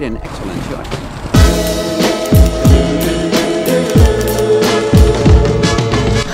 made an excellent shot.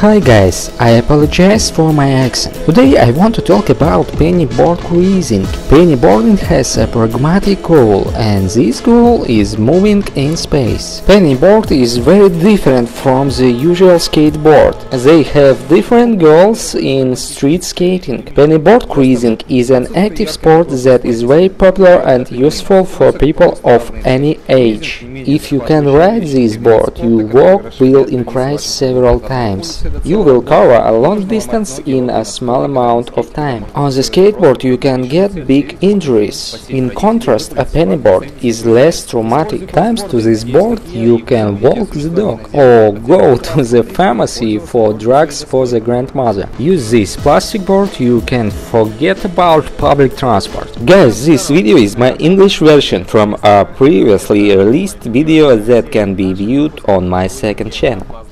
Hi guys, I apologize for my accent. Today I want to talk about pennyboard cruising. Pennyboarding has a pragmatic goal, and this goal is moving in space. Pennyboard is very different from the usual skateboard. They have different goals in street skating. Pennyboard cruising is an active sport that is very popular and useful for people of any age. If you can ride this board, your walk will increase several times. You will cover a long distance in a small amount of time. On the skateboard you can get big injuries. In contrast, a pennyboard is less traumatic. Thanks to this board you can walk the dog or go to the pharmacy for drugs for the grandmother. Use this plastic board, you can forget about public transport. Guys, this video is my English version from a previously released video that can be viewed on my second channel.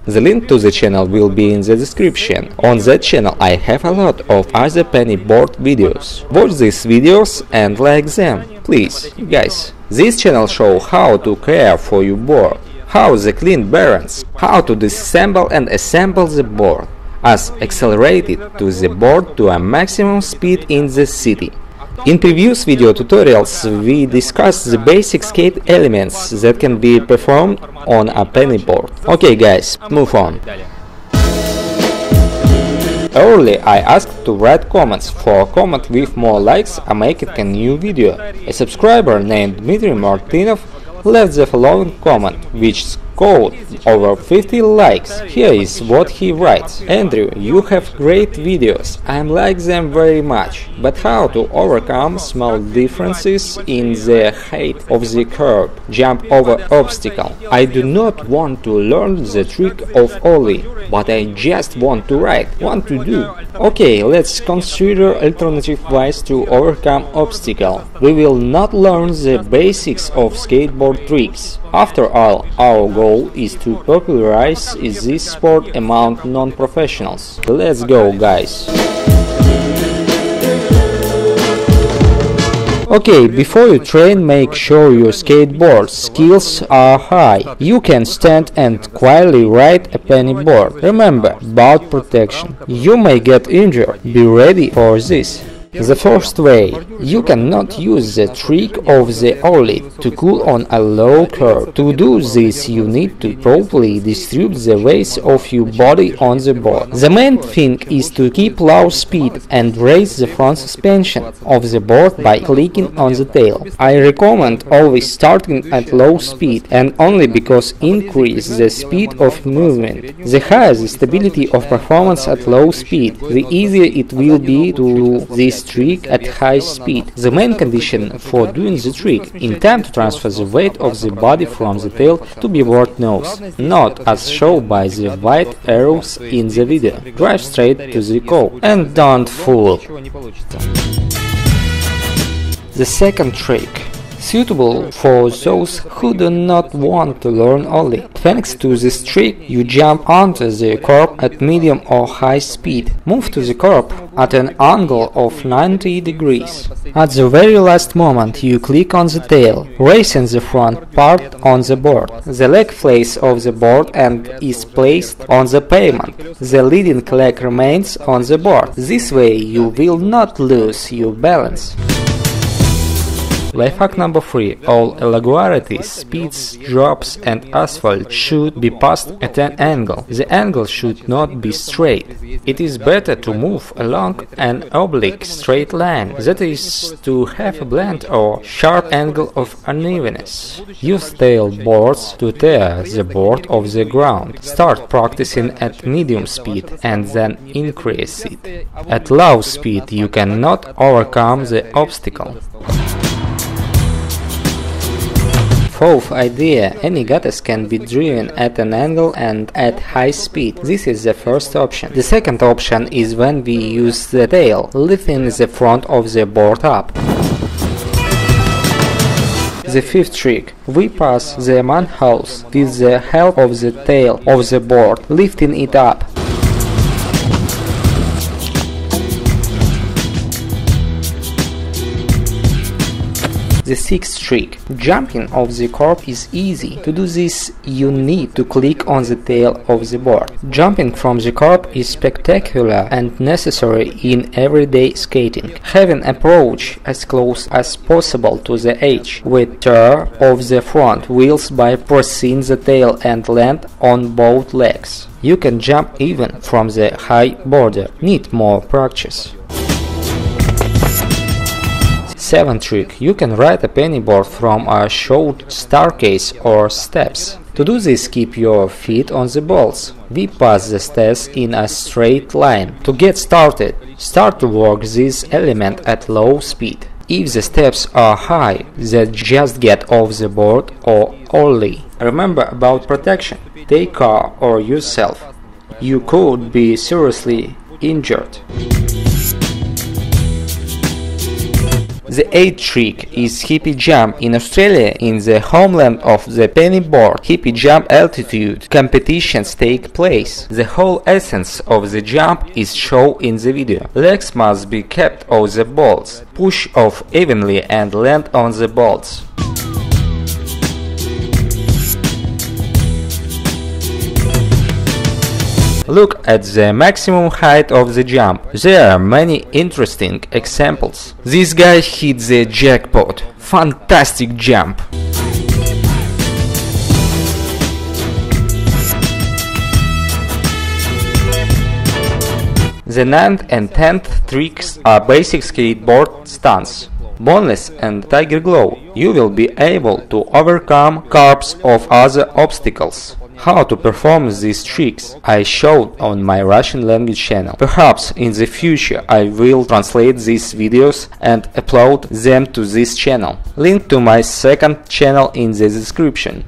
The link to the channel will be in the description. On that channel I have a lot of other pennyboard videos. Watch these videos and like them, please, guys. This channel shows how to care for your board, how to clean bearings, how to disassemble and assemble the board, as accelerated to the board to a maximum speed in the city. In previous video tutorials we discussed the basic skate elements that can be performed on a pennyboard. Okay guys, move on. Earlier I asked to write comments. For a comment with more likes I make it a new video. A subscriber named Dmitry Martinov left the following comment, which scored over 50 likes. Here is what he writes. Andrew, you have great videos, I like them very much, but how to overcome small differences in the height of the curb, jump over obstacle? I do not want to learn the trick of Olli, but I just want to ride, want to do. Okay, let's consider alternative ways to overcome obstacle. We will not learn the basics of skateboard tricks. After all, our goal is to popularize this sport among non-professionals. Let's go, guys! Okay, before you train, make sure your skateboard skills are high. You can stand and quietly ride a pennyboard. Remember about protection. You may get injured. Be ready for this. The first way, you cannot use the trick of the Olli to cool on a low curve. To do this, you need to properly distribute the weight of your body on the board. The main thing is to keep low speed and raise the front suspension of the board by clicking on the tail. I recommend always starting at low speed, and only because increase the speed of movement. The higher the stability of performance at low speed, the easier it will be to do this trick at high speed. The main condition for doing the trick in time to transfer the weight of the body from the tail to the board nose, not as shown by the white arrows in the video. Drive straight to the goal and don't fool. The second trick, suitable for those who do not want to learn Olli. Thanks to this trick, you jump onto the curb at medium or high speed. Move to the curb at an angle of 90 degrees. At the very last moment, you click on the tail, raising the front part on the board. The leg flies off the board and is placed on the pavement. The leading leg remains on the board. This way, you will not lose your balance. Lifehack number 3. All irregularities, speeds, drops and asphalt should be passed at an angle. The angle should not be straight. It is better to move along an oblique straight line, that is, to have a blunt or sharp angle of unevenness. Use tail boards to tear the board off the ground. Start practicing at medium speed and then increase it. At low speed you cannot overcome the obstacle. Fourth idea, any gutters can be driven at an angle and at high speed. This is the first option. The second option is when we use the tail, lifting the front of the board up. The fifth trick, we pass the manholes with the help of the tail of the board, lifting it up. The sixth trick. Jumping off the curb is easy. To do this, you need to click on the tail of the board. Jumping from the curb is spectacular and necessary in everyday skating. Have an approach as close as possible to the edge, with tear of the front wheels by pressing the tail and land on both legs. You can jump even from the high border. Need more practice. Seventh trick. You can ride a pennyboard from a short staircase or steps. To do this, keep your feet on the balls. We pass the stairs in a straight line. To get started, start to work this element at low speed. If the steps are high, then just get off the board or Olli. Remember about protection. Take care of yourself. You could be seriously injured. The eighth trick is hippie jump. In Australia, in the homeland of the pennyboard, hippie jump altitude competitions take place. The whole essence of the jump is shown in the video. Legs must be kept off the balls. Push off evenly and land on the balls. Look at the maximum height of the jump. There are many interesting examples. This guy hit the jackpot. Fantastic jump! The ninth and 10th tricks are basic skateboard stunts. Bonles and tiger glow. You will be able to overcome curbs of other obstacles. How to perform these tricks I showed on my Russian language channel. Perhaps in the future I will translate these videos and upload them to this channel. Link to my second channel in the description.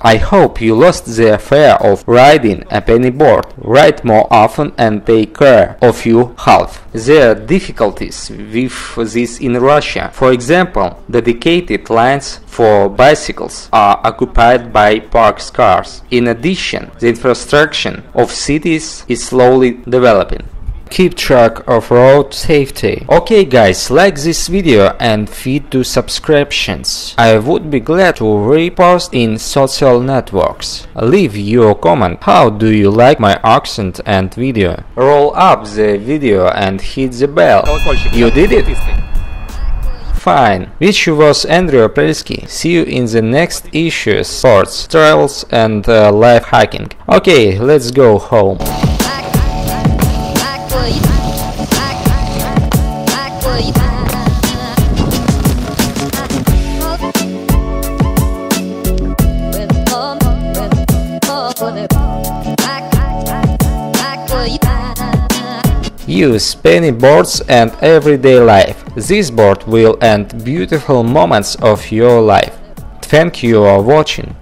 I hope you lost the fear of riding a pennyboard. Ride more often and take care of your health. There are difficulties with this in Russia. For example, dedicated lines for bicycles are occupied by parked cars. In addition, the infrastructure of cities is slowly developing. Keep track of road safety. Okay guys, like this video and feed to subscriptions. I would be glad to repost in social networks. Leave your comment. How do you like my accent and video? Roll up the video and hit the bell. You did it? Fine. Which was Andrew Aprelsky. See you in the next issues, sports, travels and life hacking. Okay, let's go home. Use pennyboards and everyday life. This board will end beautiful moments of your life. Thank you for watching.